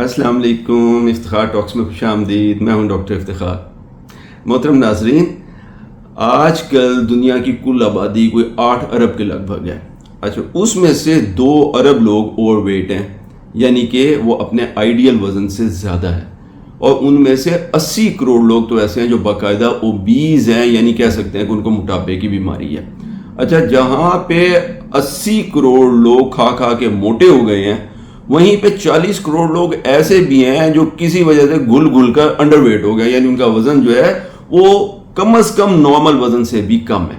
السلام علیکم، افتخار ٹاکس میں خوش آمدید۔ میں ہوں ڈاکٹر افتخار۔ محترم ناظرین، آج کل دنیا کی کل آبادی کوئی 8 ارب کے لگ بھگ ہے۔ اچھا، اس میں سے 2 ارب لوگ اوور ویٹ ہیں، یعنی کہ وہ اپنے آئیڈیل وزن سے زیادہ ہیں، اور ان میں سے 80 کروڑ لوگ تو ایسے ہیں جو باقاعدہ اوبیز ہیں، یعنی کہہ سکتے ہیں کہ ان کو موٹاپے کی بیماری ہے۔ اچھا، جہاں پہ 80 کروڑ لوگ کھا کھا کے موٹے ہو گئے ہیں، وہیں پہ 40 کروڑ لوگ ایسے بھی ہیں جو کسی وجہ سے گل گل کر انڈر ویٹ ہو گئے، یعنی ان کا وزن جو ہے وہ کم از کم نارمل وزن سے بھی کم ہے۔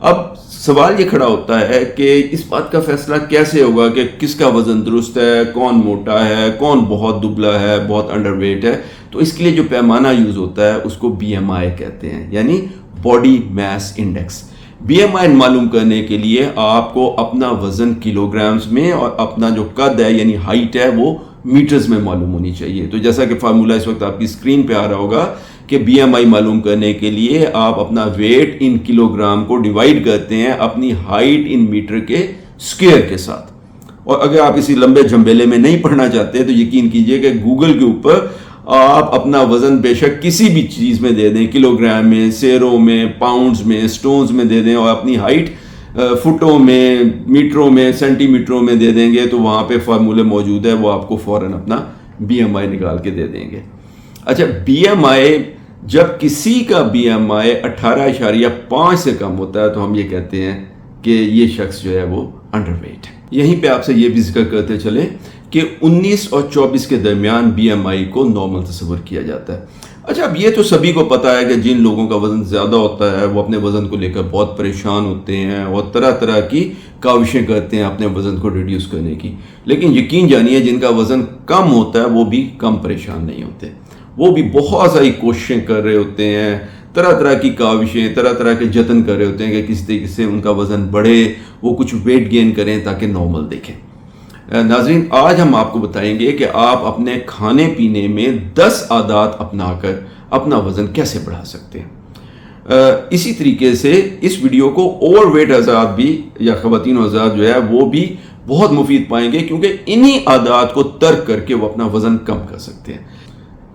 اب سوال یہ کھڑا ہوتا ہے کہ اس بات کا فیصلہ کیسے ہوگا کہ کس کا وزن درست ہے، کون موٹا ہے، کون بہت دبلا ہے، بہت انڈر ویٹ ہے؟ تو اس کے لیے جو پیمانہ یوز ہوتا ہے اس کو BMI کہتے ہیں، یعنی باڈی میس انڈیکس۔ BMI معلوم کرنے کے لیے آپ کو اپنا وزن کلو گرامز میں اور اپنا جو قد ہے یعنی ہائٹ ہے وہ میٹرز میں معلوم ہونی چاہیے۔ تو جیسا کہ فارمولہ اس وقت آپ کی اسکرین پہ آ رہا ہوگا کہ BMI معلوم کرنے کے لیے آپ اپنا ویٹ ان کلو گرام کو ڈیوائڈ کرتے ہیں اپنی ہائٹ ان میٹر کے اسکوائر کے ساتھ۔ اور اگر آپ اسی لمبے جھمبیلے میں نہیں پڑھنا چاہتے تو یقین کیجئے کہ گوگل کے اوپر آپ اپنا وزن بے شک کسی بھی چیز میں دے دیں، کلو گرام میں، سیروں میں، پاؤنڈز میں، سٹونز میں دے دیں، اور اپنی ہائٹ فٹوں میں، میٹروں میں، سینٹی میٹروں میں دے دیں گے تو وہاں پہ فارمولے موجود ہے، وہ آپ کو فوراً اپنا BMI نکال کے دے دیں گے۔ اچھا، BMI جب کسی کا BMI 18.5 سے کم ہوتا ہے تو ہم یہ کہتے ہیں کہ یہ شخص جو ہے وہ انڈر ویٹ ہے۔ یہیں پہ آپ سے یہ بھی ذکر کرتے چلیں کہ 19 اور 24 کے درمیان BMI کو نارمل تصور کیا جاتا ہے۔ اچھا، اب یہ تو سبھی کو پتا ہے کہ جن لوگوں کا وزن زیادہ ہوتا ہے وہ اپنے وزن کو لے کر بہت پریشان ہوتے ہیں اور طرح طرح کی کاوشیں کرتے ہیں اپنے وزن کو ریڈیوس کرنے کی، لیکن یقین جانیے جن کا وزن کم ہوتا ہے وہ بھی کم پریشان نہیں ہوتے، وہ بھی بہت ساری کوششیں کر رہے ہوتے ہیں، طرح طرح کی کاوشیں، طرح طرح کے جتن کر رہے ہوتے ہیں کہ کس طریقے سے ان کا وزن بڑھے، وہ کچھ ویٹ گین کریں تاکہ نارمل دیکھیں۔ ناظرین، آج ہم آپ کو بتائیں گے کہ آپ اپنے کھانے پینے میں 10 عادات اپنا کر اپنا وزن کیسے بڑھا سکتے ہیں۔ اسی طریقے سے اس ویڈیو کو اوور ویٹ حضرات بھی یا خواتین حضرات جو ہے وہ بھی بہت مفید پائیں گے، کیونکہ انہی عادات کو ترک کر کے وہ اپنا وزن کم کر سکتے ہیں۔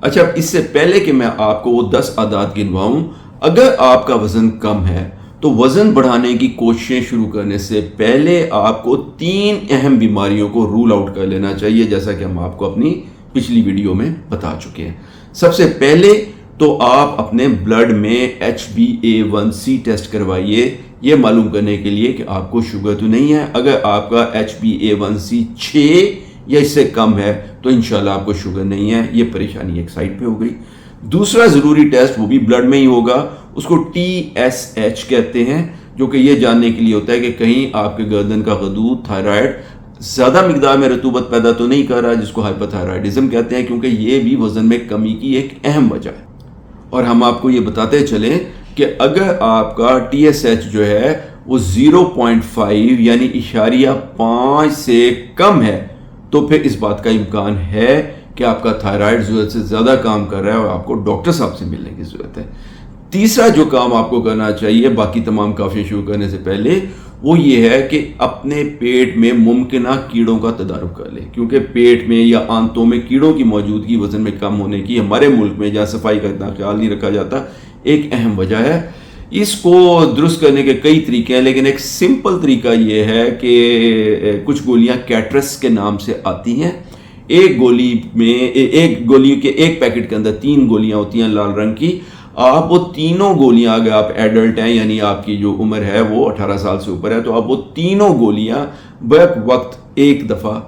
اچھا، اس سے پہلے کہ میں آپ کو وہ 10 عادات گنواؤں، اگر آپ کا وزن کم ہے تو وزن بڑھانے کی کوششیں شروع کرنے سے پہلے آپ کو 3 اہم بیماریوں کو رول آؤٹ کر لینا چاہیے، جیسا کہ ہم آپ کو اپنی پچھلی ویڈیو میں بتا چکے ہیں۔ سب سے پہلے تو آپ اپنے بلڈ میں HbA1c ٹیسٹ کروائیے، یہ معلوم کرنے کے لیے کہ آپ کو شوگر تو نہیں ہے۔ اگر آپ کا HbA1c 6 یا اس سے کم ہے تو انشاءاللہ آپ کو شوگر نہیں ہے، یہ پریشانی ایک سائڈ پہ ہو گئی۔ دوسرا ضروری ٹیسٹ وہ بھی بلڈ میں ہی ہوگا، اس کو TSH کہتے ہیں، جو کہ یہ جاننے کے لیے ہوتا ہے کہ کہیں آپ کے گردن کا غدود تھائرائڈ زیادہ مقدار میں رطوبت پیدا تو نہیں کر رہا، جس کو ہائپر تھائرائڈزم کہتے ہیں، کیونکہ یہ بھی وزن میں کمی کی ایک اہم وجہ ہے۔ اور ہم آپ کو یہ بتاتے چلیں کہ اگر آپ کا TSH جو ہے وہ 0.5 یعنی 0.5 سے کم ہے تو پھر اس بات کا امکان ہے کہ آپ کا تھائرائڈ ضرورت سے زیادہ کام کر رہا ہے اور آپ کو ڈاکٹر صاحب سے ملنے کی ضرورت ہے۔ تیسرا جو کام آپ کو کرنا چاہیے باقی تمام کافی شروع کرنے سے پہلے، وہ یہ ہے کہ اپنے پیٹ میں ممکنہ کیڑوں کا تدارک کر لیں، کیونکہ پیٹ میں یا آنتوں میں کیڑوں کی موجودگی وزن میں کم ہونے کی ہمارے ملک میں جہاں صفائی کا اتنا خیال نہیں رکھا جاتا ایک اہم وجہ ہے۔ اس کو درست کرنے کے کئی طریقے ہیں، لیکن ایک سمپل طریقہ یہ ہے کہ کچھ گولیاں کیٹرس کے نام سے آتی ہیں۔ ایک گولی کے ایک پیکٹ کے اندر 3 گولیاں ہوتی ہیں لال رنگ کی۔ آپ وہ تینوں گولیاں، اگر آپ ایڈلٹ ہیں یعنی آپ کی جو عمر ہے وہ 18 سال سے اوپر ہے، تو آپ وہ تینوں گولیاں بیک وقت ایک دفعہ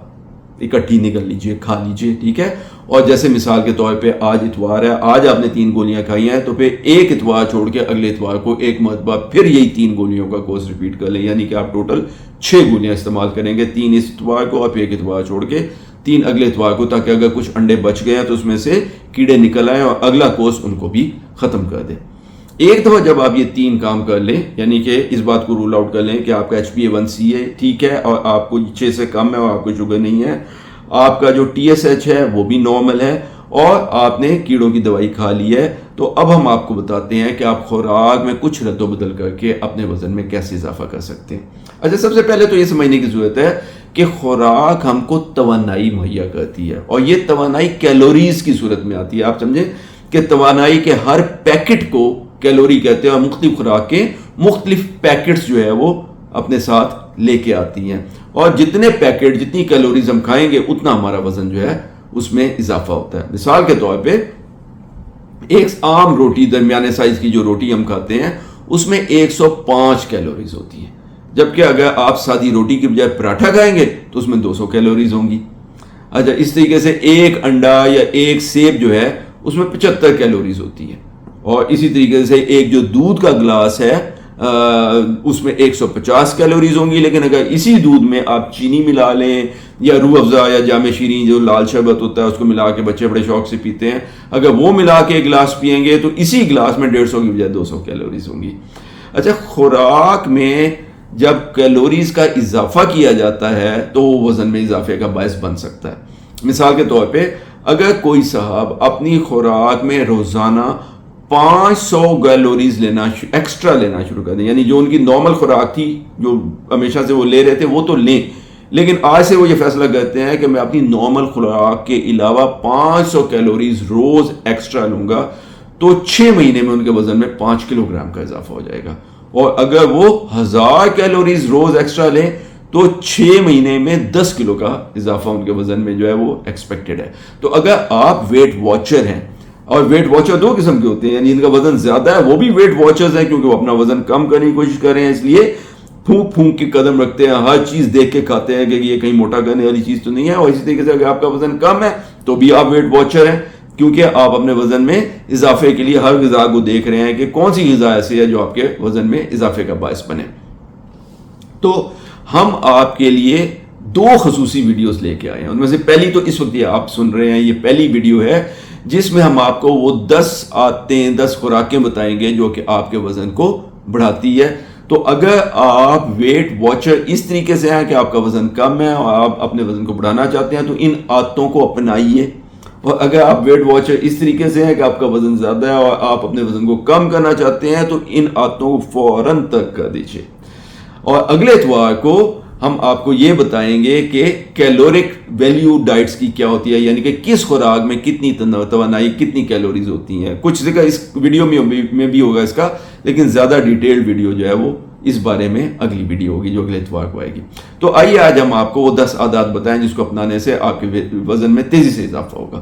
اکٹھی نکل لیجئے، کھا لیجئے، ٹھیک ہے۔ اور جیسے مثال کے طور پہ آج اتوار ہے، آج آپ نے 3 گولیاں کھائی ہیں تو پھر ایک اتوار چھوڑ کے اگلے اتوار کو ایک مرتبہ پھر یہی 3 گولیوں کا کورس ریپیٹ کر لیں، یعنی کہ آپ ٹوٹل 6 گولیاں استعمال کریں گے، 3 اس اتوار کو اور پھر ایک اتوار چھوڑ کے 3 اگلے اتوار کو، تاکہ اگر کچھ انڈے بچ گئے ہیں تو اس میں سے کیڑے نکل آئیں اور اگلا کورس ان کو بھی ختم کر دیں۔ ایک دفعہ جب آپ یہ 3 کام کر لیں، یعنی کہ اس بات کو رول آؤٹ کر لیں کہ آپ کا HbA1c ہے ٹھیک ہے اور آپ کو 6 سے کم ہے اور آپ کو شوگر نہیں ہے، آپ کا جو TSH ہے وہ بھی نارمل ہے اور آپ نے کیڑوں کی دوائی کھا لی ہے، تو اب ہم آپ کو بتاتے ہیں کہ آپ خوراک میں کچھ رد و بدل کر کے اپنے وزن میں کیسے اضافہ کر سکتے ہیں۔ اچھا، سب سے پہلے تو یہ سمجھنے کی ضرورت ہے کہ خوراک ہم کو توانائی مہیا کرتی ہے، اور یہ توانائی کیلوریز کی صورت میں آتی ہے. آپ سمجھیں کہ توانائی کے ہر پیکٹ کو کیلوری کہتے ہیں، اور مختلف خوراک کے مختلف پیکٹس جو ہے وہ اپنے ساتھ لے کے آتی ہیں، اور جتنے پیکٹ جتنی کیلوریز ہم کھائیں گے اتنا ہمارا وزن جو ہے اس میں اضافہ ہوتا ہے. مثال کے طور پہ ایک عام روٹی، درمیانے سائز کی جو روٹی ہم کھاتے ہیں، اس میں 105 کیلوریز ہوتی ہیں، جبکہ اگر آپ سادی روٹی کی بجائے پراٹھا کھائیں گے تو اس میں 200 کیلوریز ہوں گی. اچھا، اس طریقے سے ایک انڈا یا ایک سیب جو ہے اس میں 75 کیلوریز ہوتی ہے، اور اسی طریقے سے ایک جو دودھ کا گلاس ہے اس میں 150 کیلوریز ہوں گی. لیکن اگر اسی دودھ میں آپ چینی ملا لیں یا روح افزا یا جام شیرین جو لال شربت ہوتا ہے اس کو ملا کے بچے بڑے شوق سے پیتے ہیں، اگر وہ ملا کے ایک گلاس پئیں گے تو اسی گلاس میں 150 کی بجائے 200 کیلوریز ہوں گی. اچھا، خوراک میں جب کیلوریز کا اضافہ کیا جاتا ہے تو وہ وزن میں اضافے کا باعث بن سکتا ہے. مثال کے طور پہ اگر کوئی صاحب اپنی خوراک میں روزانہ 500 کیلوریز ایکسٹرا لینا شروع کر دیں، یعنی جو ان کی نارمل خوراک تھی جو ہمیشہ سے وہ لے رہے تھے وہ تو لیں، لیکن آج سے وہ یہ فیصلہ کرتے ہیں کہ میں اپنی نارمل خوراک کے علاوہ 500 کیلوریز روز ایکسٹرا لوں گا، تو 6 مہینے میں ان کے وزن میں 5 کلو گرام کا اضافہ ہو جائے گا. اور اگر وہ 1000 کیلوریز روز ایکسٹرا لیں تو 6 مہینے میں 10 کلو کا اضافہ ان کے وزن میں جو ہے وہ ایکسپیکٹڈ ہے. تو اگر آپ ویٹ واچر ہیں، اور ویٹ واچر 2 قسم کے ہوتے ہیں، یعنی ان کا وزن زیادہ ہے وہ بھی ویٹ واچرز ہیں کیونکہ وہ اپنا وزن کم کرنے کی کوشش کر رہے ہیں، اس لیے پھونک پھونک کے قدم رکھتے ہیں، ہر چیز دیکھ کے کھاتے ہیں کہ یہ کہیں موٹا کرنے والی چیز تو نہیں ہے. اور اسی طریقے سے اگر آپ کا وزن کم ہے تو بھی آپ ویٹ واچر ہیں، کیونکہ آپ اپنے وزن میں اضافے کے لیے ہر غذا کو دیکھ رہے ہیں کہ کون سی غذا ایسی ہے جو آپ کے وزن میں اضافے کا باعث بنے. تو ہم آپ کے لیے 2 خصوصی ویڈیوز لے کے آئے ہیں. ان میں سے پہلی تو اس وقت یہ آپ سن رہے ہیں، یہ پہلی ویڈیو ہے جس میں ہم آپ کو وہ 10 خوراکیں بتائیں گے جو کہ آپ کے وزن کو بڑھاتی ہے. تو اگر آپ ویٹ واچر اس طریقے سے ہیں کہ آپ کا وزن کم ہے اور آپ اپنے وزن کو بڑھانا چاہتے ہیں تو ان عادتوں کو اپنائیے. اور اگر آپ ویٹ واچر اس طریقے سے ہیں کہ آپ کا وزن زیادہ ہے اور آپ اپنے وزن کو کم کرنا چاہتے ہیں تو ان عادتوں کو فوراً ترک کر دیجیے. اور اگلے اتوار کو ہم آپ کو یہ بتائیں گے کہ کیلورک ویلیو ڈائٹس کی کیا ہوتی ہے، یعنی کہ کس خوراک میں کتنی توانائی، کتنی کیلوریز ہوتی ہیں. کچھ ذکر اس ویڈیو میں بھی ہوگا اس کا، لیکن زیادہ ڈیٹیلڈ ویڈیو جو ہے وہ اس بارے میں اگلی ویڈیو ہوگی جو اگلے اتوار کو آئے گی. تو آئیے آج ہم آپ کو وہ 10 عادات بتائیں جس کو اپنانے سے آپ کے وزن میں تیزی سے اضافہ ہوگا.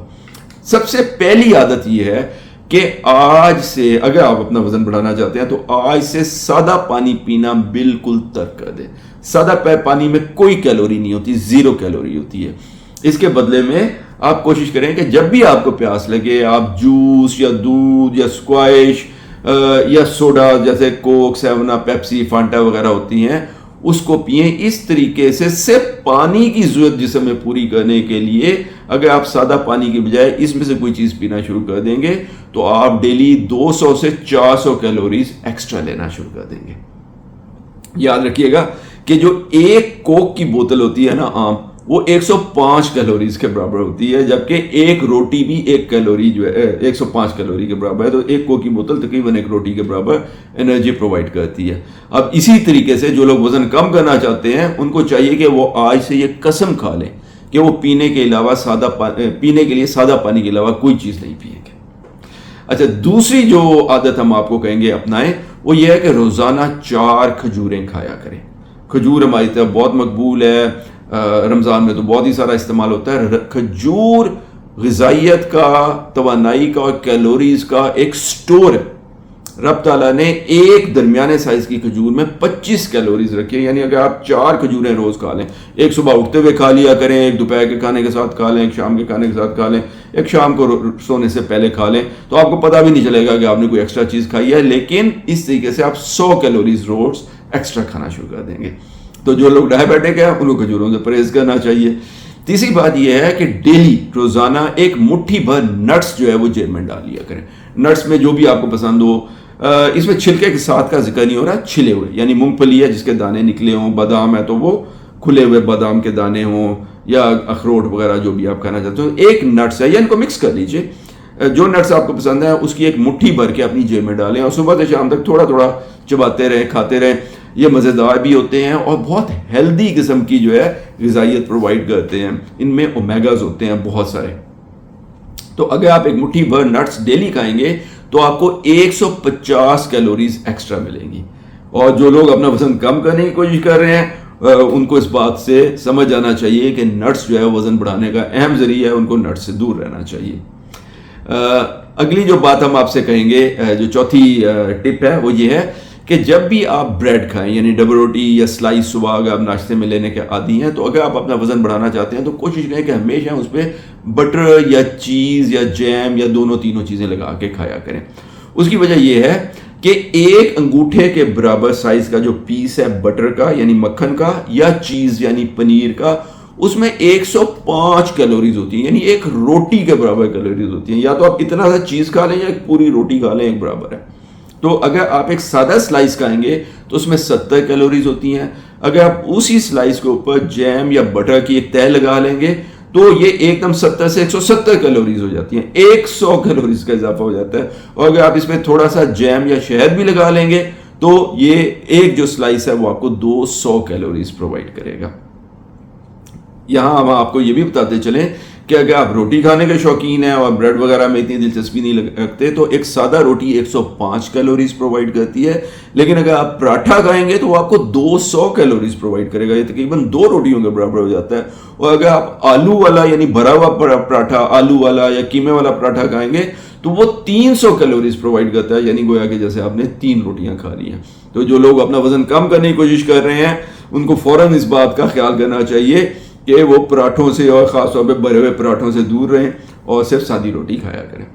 سب سے پہلی عادت یہ ہے کہ آج سے اگر آپ اپنا وزن بڑھانا چاہتے ہیں تو آج سے سادہ پانی پینا بالکل ترک کر دیں. سادہ پانی میں کوئی کیلوری نہیں ہوتی، 0 کیلوری ہوتی ہے. اس کے بدلے میں آپ کوشش کریں کہ جب بھی آپ کو پیاس لگے آپ جوس یا دودھ یا اسکوائش یا سوڈا جیسے کوک، 7 اپ، پیپسی، فانٹا وغیرہ ہوتی ہیں اس کو پئیں. اس طریقے سے صرف پانی کی ضرورت جسم میں پوری کرنے کے لیے اگر آپ سادہ پانی کی بجائے اس میں سے کوئی چیز پینا شروع کر دیں گے تو آپ ڈیلی 200 سے 400 کیلوریز ایکسٹرا لینا شروع کر دیں گے. یاد رکھیے گا کہ جو ایک کوک کی بوتل ہوتی ہے نا عام، وہ 105 کیلوریز کے برابر ہوتی ہے، جبکہ ایک روٹی بھی 1 کیلوری جو ہے 105 کیلوری کے برابر ہے. تو ایک کوک کی بوتل تقریباً 1 روٹی کے برابر انرجی پرووائڈ کرتی ہے. اب اسی طریقے سے جو لوگ وزن کم کرنا چاہتے ہیں ان کو چاہیے کہ وہ آج سے یہ قسم کھا لیں کہ وہ پینے کے لیے سادہ پانی کے علاوہ کوئی چیز نہیں پیئیں گے. اچھا، دوسری جو عادت ہم آپ کو کہیں گے اپنائیں وہ یہ ہے کہ روزانہ 4 کھجوریں کھایا کریں. کھجور ہماری طرف بہت مقبول ہے، رمضان میں تو بہت ہی سارا استعمال ہوتا ہے. کھجور غذائیت کا، توانائی کا اور کیلوریز کا ایک سٹور ہے. رب تعالیٰ نے ایک درمیانے سائز کی کھجور میں 25 کیلوریز رکھی ہے. یعنی اگر آپ 4 کھجوریں روز کھا لیں، ایک صبح اٹھتے ہوئے کھا لیا کریں، ایک دوپہر کے کھانے کے ساتھ کھا لیں، ایک شام کے کھانے کے ساتھ کھا لیں، ایک شام کو سونے سے پہلے کھا لیں، تو آپ کو پتہ بھی نہیں چلے گا کہ آپ نے کوئی ایکسٹرا چیز کھائی ہے. لیکن اس طریقے سے آپ 100 کیلوریز روز ایکسٹرا کھانا شروع کر دیں گے. تو جو لوگ ڈائبیٹک ہیں ان کو کھجوروں سے پرہیز کرنا چاہیے. تیسری بات یہ ہے کہ ڈیلی روزانہ ایک مٹھی بھر نٹس جو ہے وہ جیب میں ڈال لیا کریں. نٹس میں جو بھی آپ کو پسند ہو، اس میں چھلکے کے ساتھ کا ذکر نہیں ہو رہا، چھلے ہوئے، یعنی مونگ پھلی ہے جس کے دانے نکلے ہوں، بادام ہے تو وہ کھلے ہوئے بادام کے دانے ہوں، یا اخروٹ وغیرہ جو بھی آپ کھانا چاہتے ہو. ایک نٹس ہے یا ان کو مکس کر لیجئے، جو نٹس آپ کو پسند ہے اس کی ایک مٹھی بھر کے اپنی جیب میں ڈالیں اور صبح سے شام تک تھوڑا تھوڑا چباتے رہیں، کھاتے رہیں. یہ مزیدار بھی ہوتے ہیں اور بہت ہیلدی قسم کی جو ہے غذائیت پرووائڈ کرتے ہیں. ان میں اومیگاز ہوتے ہیں بہت سارے. تو اگر آپ ایک مٹھی بھر نٹس ڈیلی کھائیں گے تو آپ کو 150 کیلوریز ایکسٹرا ملیں گی. اور جو لوگ اپنا وزن کم کرنے کی کوشش کر رہے ہیں ان کو اس بات سے سمجھ آنا چاہیے کہ نٹس جو ہے وزن بڑھانے کا اہم ذریعہ ہے, ان کو نٹس سے دور رہنا چاہیے. اگلی جو بات ہم آپ سے کہیں گے, جو چوتھی ٹپ ہے وہ یہ ہے کہ جب بھی آپ بریڈ کھائیں یعنی ڈبل روٹی یا سلائس صبح اگر آپ ناشتے میں لینے کے عادی ہیں, تو اگر آپ اپنا وزن بڑھانا چاہتے ہیں تو کوشش کریں کہ ہمیشہ اس پہ بٹر یا چیز یا جیم یا تینوں چیزیں لگا کے کھایا کریں. اس کی وجہ یہ ہے کہ ایک انگوٹھے کے برابر سائز کا جو پیس ہے بٹر کا یعنی مکھن کا یا چیز یعنی پنیر کا, اس میں 105 کیلوریز ہوتی ہیں, یعنی ایک روٹی کے برابر کیلوریز ہوتی ہیں. یا تو آپ اتنا سا چیز کھا لیں یا ایک پوری روٹی کھا لیں, ایک برابر ہے. تو اگر آپ ایک سادہ سلائس کھائیں گے تو اس میں 70 کیلوریز ہوتی ہیں. اگر آپ اسی سلائس کے اوپر جیم یا بٹر کی ایک تہ لگا لیں گے تو یہ ایک دم 70 سے 170 کیلوریز ہو جاتی ہیں, 100 کیلوریز کا اضافہ ہو جاتا ہے. اور اگر آپ اس میں تھوڑا سا جیم یا شہد بھی لگا لیں گے تو یہ ایک جو سلائس ہے وہ آپ کو 200 کیلوریز پرووائڈ کرے گا. یہاں ہم آپ کو یہ بھی بتاتے چلیں کہ اگر آپ روٹی کھانے کے شوقین ہیں اور بریڈ وغیرہ میں اتنی دلچسپی نہیں رکھتے تو ایک سادہ روٹی 105 کیلوریز پرووائڈ کرتی ہے, لیکن اگر آپ پراٹھا کھائیں گے تو وہ آپ کو 200 کیلوریز پرووائڈ کرے گا. یہ تقریباً 2 روٹیوں کے برابر ہو جاتا ہے. اور اگر آپ آلو والا یعنی بھرا ہوا پراٹھا, آلو والا یا قیمے والا پراٹھا کھائیں گے تو وہ 300 کیلوریز پرووائڈ کرتا ہے, یعنی گویا کہ جیسے آپ نے 3 روٹیاں کھا لی ہیں. تو جو لوگ اپنا وزن کم کرنے کی کوشش کر رہے ہیں ان کو فوراً اس بات کا خیال کرنا چاہیے کہ وہ پراٹھوں سے اور خاص طور پہ بھرے ہوئے پراٹھوں سے دور رہیں اور صرف سادی روٹی کھایا کریں.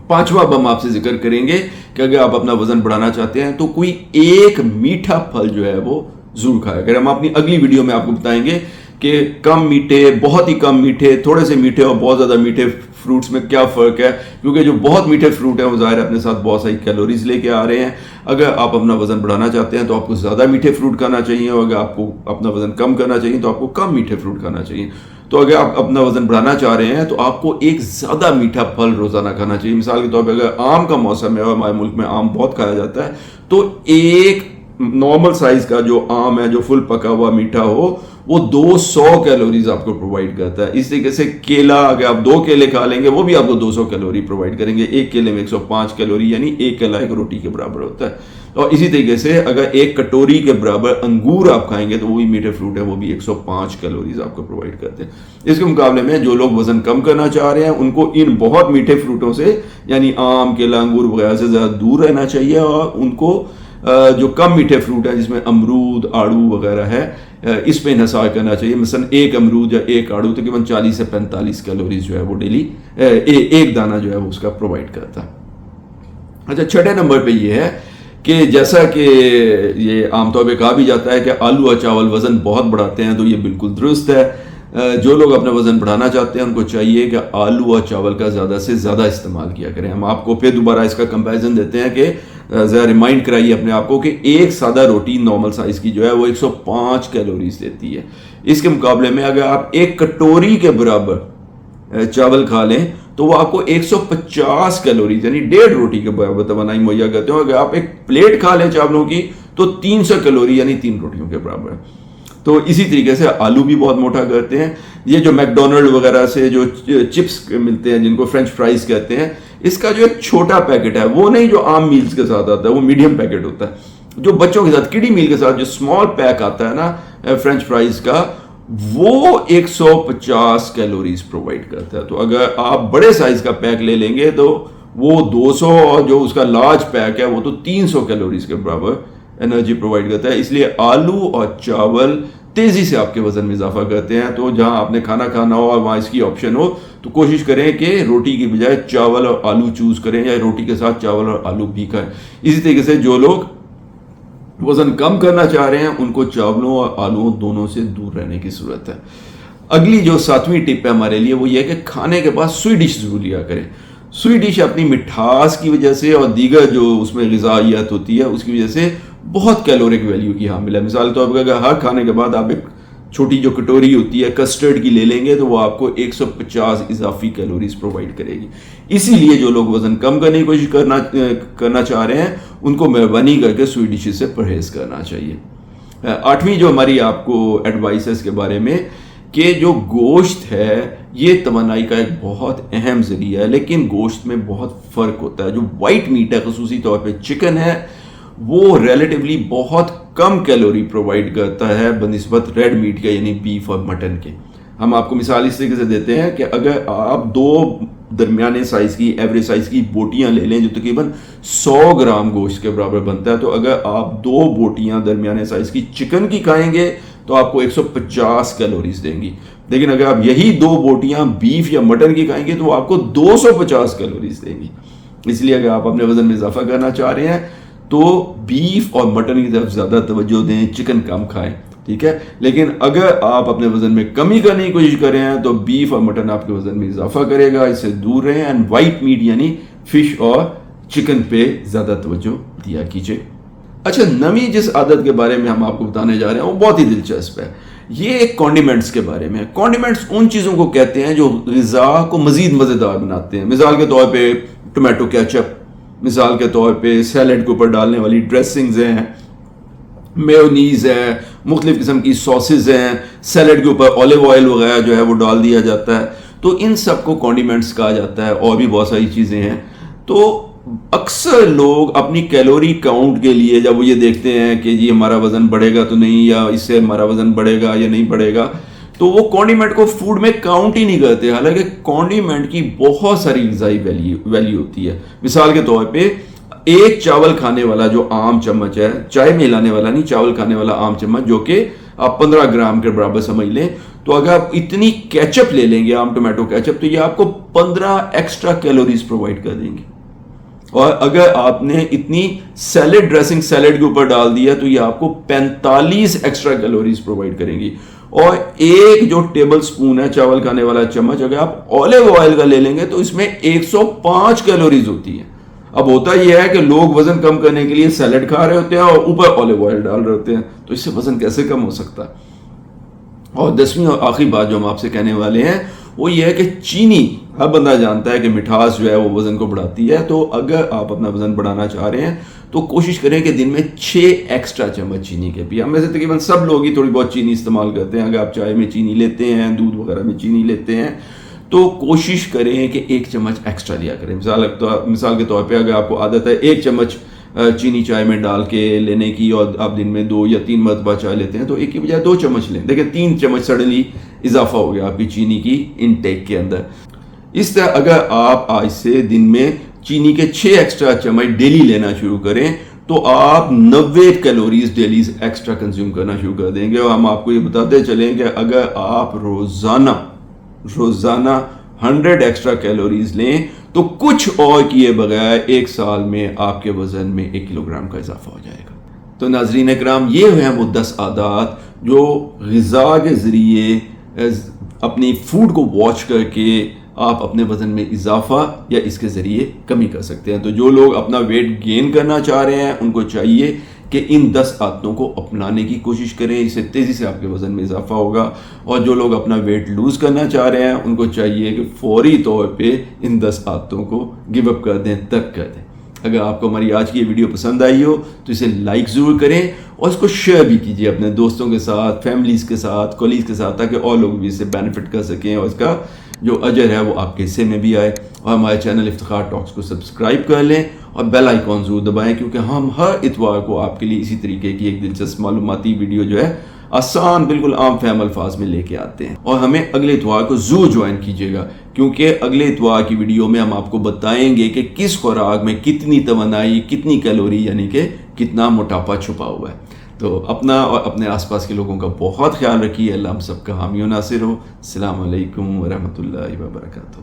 5واں اب ہم آپ سے ذکر کریں گے کہ اگر آپ اپنا وزن بڑھانا چاہتے ہیں تو کوئی ایک میٹھا پھل جو ہے وہ ضرور کھایا کریں. ہم اپنی اگلی ویڈیو میں آپ کو بتائیں گے کہ کم میٹھے, بہت ہی کم میٹھے, تھوڑے سے میٹھے اور بہت زیادہ میٹھے فروٹس میں کیا فرق ہے, کیونکہ جو بہت میٹھے فروٹ ہیں وہ ظاہر اپنے ساتھ بہت ساری کیلوریز لے کے آ رہے ہیں. اگر آپ اپنا وزن بڑھانا چاہتے ہیں تو آپ کو زیادہ میٹھے فروٹ کھانا چاہیے, اور اگر آپ کو اپنا وزن کم کرنا چاہیے تو آپ کو کم میٹھے فروٹ کھانا چاہیے. تو اگر آپ اپنا وزن بڑھانا چاہ رہے ہیں تو آپ کو ایک زیادہ میٹھا پھل روزانہ کھانا چاہیے. مثال کے طور پہ اگر آم کا موسم ہے اور ہمارے ملک میں آم بہت کھایا جاتا ہے تو ایک نارمل سائز کا جو آم ہے جو فل پکا ہوا میٹھا ہو وہ 200 کیلوریز آپ کو پرووائڈ کرتا ہے. اس طریقے سے کیلا, اگر آپ 2 کیلے کھا لیں گے وہ بھی آپ کو 200 کیلوری پرووائڈ کریں گے. ایک کیلے میں 105 کیلوری یعنی ایک کیلا ایک روٹی کے برابر ہوتا ہے. اور اسی طریقے سے اگر ایک کٹوری کے برابر انگور آپ کھائیں گے تو وہ بھی میٹھے فروٹ ہے, وہ بھی 105 کیلوریز آپ کو پرووائڈ کرتے ہیں. اس کے مقابلے میں جو لوگ وزن کم کرنا چاہ رہے ہیں ان کو ان بہت میٹھے فروٹوں سے یعنی آم, کیلا, انگور وغیرہ سے زیادہ دور رہنا چاہیے, اور ان کو جو کم میٹھے فروٹ ہیں جس میں امرود, آڑو وغیرہ ہے اس پہ انحصار کرنا چاہیے. مثلا ایک امرود یا ایک آڑو تقریباً 40 سے 45 کیلوریز جو ہے وہ ڈیلی ایک دانہ جو ہے وہ اس کا پرووائڈ کرتا ہے. اچھا, 6 نمبر پہ یہ ہے کہ جیسا کہ یہ عام طور پہ کہا بھی جاتا ہے کہ آلو اور چاول وزن بہت بڑھاتے ہیں, تو یہ بالکل درست ہے. جو لوگ اپنا وزن بڑھانا چاہتے ہیں ان کو چاہیے کہ آلو اور چاول کا زیادہ سے زیادہ استعمال کیا کریں. ہم آپ کو پھر دوبارہ اس کا کمپیریزن دیتے ہیں کہ ذرا ریمائنڈ کرائیے اپنے آپ کو کہ ایک سادہ روٹی نارمل سائز کی جو ہے وہ 105 کیلوریز دیتی ہے. اس کے مقابلے میں اگر آپ ایک کٹوری کے برابر چاول کھا لیں تو وہ آپ کو 150 کیلوریز یعنی 1.5 روٹی کے برابر توانائی مہیا کرتے ہیں. اگر آپ ایک پلیٹ کھا لیں چاولوں کی تو 300 کیلوری یعنی 3 روٹیوں کے برابر ہے. تو اسی طریقے سے آلو بھی بہت موٹا کرتے ہیں. یہ جو میکڈونلڈ وغیرہ سے جو چپس ملتے ہیں جن کو فرینچ فرائز کہتے ہیں, اس کا جو ایک چھوٹا پیکٹ ہے وہ نہیں جو عام میلز کے ساتھ آتا ہے, وہ میڈیم پیکٹ ہوتا ہے. جو بچوں کے ساتھ کڈی میل کے ساتھ جو اسمال پیک آتا ہے نا فرینچ فرائز کا, وہ 150 کیلوریز پرووائڈ کرتا ہے. تو اگر آپ بڑے سائز کا پیک لے لیں گے تو وہ 200, اور جو اس کا لارج پیک ہے وہ تو 300 کیلوریز کے برابر انرجی پرووائڈ کرتا ہے. اس لیے آلو اور چاول تیزی سے آپ کے وزن میں اضافہ کرتے ہیں. تو جہاں آپ نے کھانا کھانا ہو اور وہاں اس کی آپشن ہو تو کوشش کریں کہ روٹی کی بجائے چاول اور آلو چوز کریں, یا روٹی کے ساتھ چاول اور آلو بھی کھائیں. اسی طریقے سے جو لوگ وزن کم کرنا چاہ رہے ہیں ان کو چاولوں اور آلووں دونوں سے دور رہنے کی ضرورت ہے. اگلی جو 7ویں ٹپ ہے ہمارے لیے وہ یہ ہے کہ کھانے کے بعد سویٹ ڈش ضرور لیا کریں. سویٹ ڈش اپنی مٹھاس کی وجہ سے اور دیگر جو اس میں غذائیت ہوتی ہے اس کی وجہ سے بہت کیلورک ویلیو کی حامل ہے. مثال طور پر اگر ہر کھانے کے بعد آپ ایک چھوٹی جو کٹوری ہوتی ہے کسٹرڈ کی لے لیں گے تو وہ آپ کو 150 اضافی کیلوریز پرووائڈ کرے گی. اسی لیے جو لوگ وزن کم کرنے کی کوشش کرنا چاہ رہے ہیں ان کو مہربانی کر کے سویٹ ڈشز سے پرہیز کرنا چاہیے۔ 8ویں جو ہماری آپ کو ایڈوائس ہے اس کے بارے میں کہ جو گوشت ہے یہ توانائی کا ایک بہت اہم ذریعہ ہے، لیکن گوشت میں بہت فرق ہوتا ہے۔ جو وائٹ میٹ ہے، خصوصی طور پہ چکن ہے، وہ ریلیٹیولی بہت کم کیلوری پرووائڈ کرتا ہے بنسبت ریڈ میٹ کے یعنی بیف اور مٹن کے۔ ہم آپ کو مثال اس طریقے سے دیتے ہیں کہ اگر آپ 2 درمیانے سائز کی ایوریج سائز کی بوٹیاں لے لیں جو تقریباً 100 گرام گوشت کے برابر بنتا ہے، تو اگر آپ 2 بوٹیاں درمیانے سائز کی چکن کی کھائیں گے تو آپ کو 150 کیلوریز دیں گی، لیکن اگر آپ یہی 2 بوٹیاں بیف یا مٹن کی کھائیں گے تو وہ آپ کو 250 کیلوریز دیں گی۔ اس لیے اگر آپ اپنے وزن میں اضافہ کرنا چاہ رہے ہیں تو بیف اور مٹن کی طرف زیادہ توجہ دیں، چکن کم کھائیں، ٹھیک ہے۔ لیکن اگر آپ اپنے وزن میں کمی کرنے کی کوشش کر رہے ہیں تو بیف اور مٹن آپ کے وزن میں اضافہ کرے گا، اس سے دور رہیں، اینڈ وائٹ میٹ یعنی فش اور چکن پہ زیادہ توجہ دیا کیجیے۔ اچھا، نویں جس عادت کے بارے میں ہم آپ کو بتانے جا رہے ہیں وہ بہت ہی دلچسپ ہے۔ یہ ایک کانڈیمنٹس کے بارے میں ہے۔ کانڈیمنٹس ان چیزوں کو کہتے ہیں جو غذا کو مزید مزیدار بناتے ہیں۔ مثال کے طور پہ ٹومیٹو کیچپ، مثال کے طور پہ سیلڈ کے اوپر ڈالنے والی ڈریسنگز ہیں، میونیز ہے، مختلف قسم کی ساسز ہیں، سیلڈ کے اوپر اولیو آئل وغیرہ جو ہے وہ ڈال دیا جاتا ہے، تو ان سب کو کانڈیمنٹس کہا جاتا ہے، اور بھی بہت ساری چیزیں ہیں۔ تو اکثر لوگ اپنی کیلوری کاؤنٹ کے لیے جب وہ یہ دیکھتے ہیں کہ جی ہمارا وزن بڑھے گا تو نہیں، یا اس سے ہمارا وزن بڑھے گا یا نہیں بڑھے گا، تو وہ کانڈیمنٹ کو فوڈ میں کاؤنٹ ہی نہیں کرتے، حالانکہ کانڈیمنٹ کی بہت ساری غذائی ویلیو ہوتی ہے۔ مثال کے طور پہ ایک چاول کھانے والا جو عام چمچ ہے، چائے میں ہلانے والا نہیں، چاول کھانے والا عام چمچ جو کہ آپ 15 گرام کے برابر سمجھ لیں، تو اگر آپ اتنی کیچپ لے لیں گے، عام ٹومیٹو کیچپ، تو یہ آپ کو 15 ایکسٹرا کیلوریز پرووائڈ کر دیں گے۔ اور اگر آپ نے اتنی سیلڈ ڈریسنگ سیلڈ کے اوپر ڈال دیا تو یہ آپ کو 45 ایکسٹرا کیلوریز پرووائڈ کریں گی۔ اور ایک جو ٹیبل سپون ہے چاول کھانے والا چمچ، اگر آپ اولیو آئل کا لے لیں گے تو اس میں 105 کیلوریز ہوتی ہے۔ اب ہوتا یہ ہے کہ لوگ وزن کم کرنے کے لیے سیلڈ کھا رہے ہوتے ہیں اور اوپر اولیو آئل ڈال رہے ہوتے ہیں، تو اس سے وزن کیسے کم ہو سکتا ہے؟ اور 10ویں اور آخری بات جو ہم آپ سے کہنے والے ہیں وہ یہ ہے کہ چینی، ہر بندہ جانتا ہے کہ مٹھاس جو ہے وہ وزن کو بڑھاتی ہے، تو اگر آپ اپنا وزن بڑھانا چاہ رہے ہیں تو کوشش کریں کہ دن میں 6 ایکسٹرا چمچ چینی کے پی۔ ہم میں سے تقریباً سب لوگ ہی تھوڑی بہت چینی استعمال کرتے ہیں۔ اگر آپ چائے میں چینی لیتے ہیں، دودھ وغیرہ میں چینی لیتے ہیں، تو کوشش کریں کہ 1 چمچ ایکسٹرا لیا کریں۔ مثال کے طور پہ اگر آپ کو عادت ہے 1 چمچ چینی چائے میں ڈال کے لینے کی، اور آپ دن میں 2 یا 3 مرتبہ چائے لیتے ہیں، تو 1 کی بجائے 2 چمچ لیں۔ دیکھیں 3 چمچ سڈنلی اضافہ ہو گیا آپ کی چینی کی انٹیک کے اندر۔ اس طرح اگر آپ آج سے دن میں چینی کے 6 ایکسٹرا چمچ ڈیلی لینا شروع کریں تو آپ 90 کیلوریز ڈیلی ایکسٹرا کنزیوم کرنا شروع کر دیں گے۔ اور ہم آپ کو یہ بتاتے چلیں کہ اگر آپ روزانہ 100 ایکسٹرا کیلوریز لیں تو کچھ اور کیے بغیر 1 سال میں آپ کے وزن میں 1 کلو گرام کا اضافہ ہو جائے گا۔ تو ناظرین اکرام، یہ ہیں وہ 10 عادات جو غذا کے ذریعے اپنی فوڈ کو واچ کر کے آپ اپنے وزن میں اضافہ یا اس کے ذریعے کمی کر سکتے ہیں۔ تو جو لوگ اپنا ویٹ گین کرنا چاہ رہے ہیں ان کو چاہیے کہ ان 10 عادتوں کو اپنانے کی کوشش کریں، اس سے تیزی سے آپ کے وزن میں اضافہ ہوگا۔ اور جو لوگ اپنا ویٹ لوز کرنا چاہ رہے ہیں ان کو چاہیے کہ فوری طور پہ ان 10 عادتوں کو گیو اپ کر دیں، ترک کر دیں۔ اگر آپ کو ہماری آج کی یہ ویڈیو پسند آئی ہو تو اسے لائک ضرور کریں اور اس کو شیئر بھی کیجیے اپنے دوستوں کے ساتھ، فیملیز کے ساتھ، کولیگز کے ساتھ، تاکہ اور لوگ بھی اس سے بینیفٹ کر سکیں اور اس کا جو اجر ہے وہ آپ کے حصے میں بھی آئے۔ اور ہمارے چینل افتخار ٹاکس کو سبسکرائب کر لیں اور بیل آئیکن ضرور دبائیں، کیونکہ ہم ہر اتوار کو آپ کے لیے اسی طریقے کی ایک دلچسپ معلوماتی ویڈیو جو ہے آسان، بالکل عام فہم الفاظ میں لے کے آتے ہیں۔ اور ہمیں اگلے اتوار کو ضرور جوائن کیجیے گا، کیونکہ اگلے اتوار کی ویڈیو میں ہم آپ کو بتائیں گے کہ کس خوراک میں کتنی توانائی، کتنی کیلوری، یعنی کہ کتنا موٹاپا چھپا ہوا ہے۔ تو اپنا اور اپنے آس پاس کے لوگوں کا بہت خیال رکھیے۔ اللہ ہم سب کا حامی و ناصر ہو۔ السلام علیکم ورحمۃ اللہ وبرکاتہ۔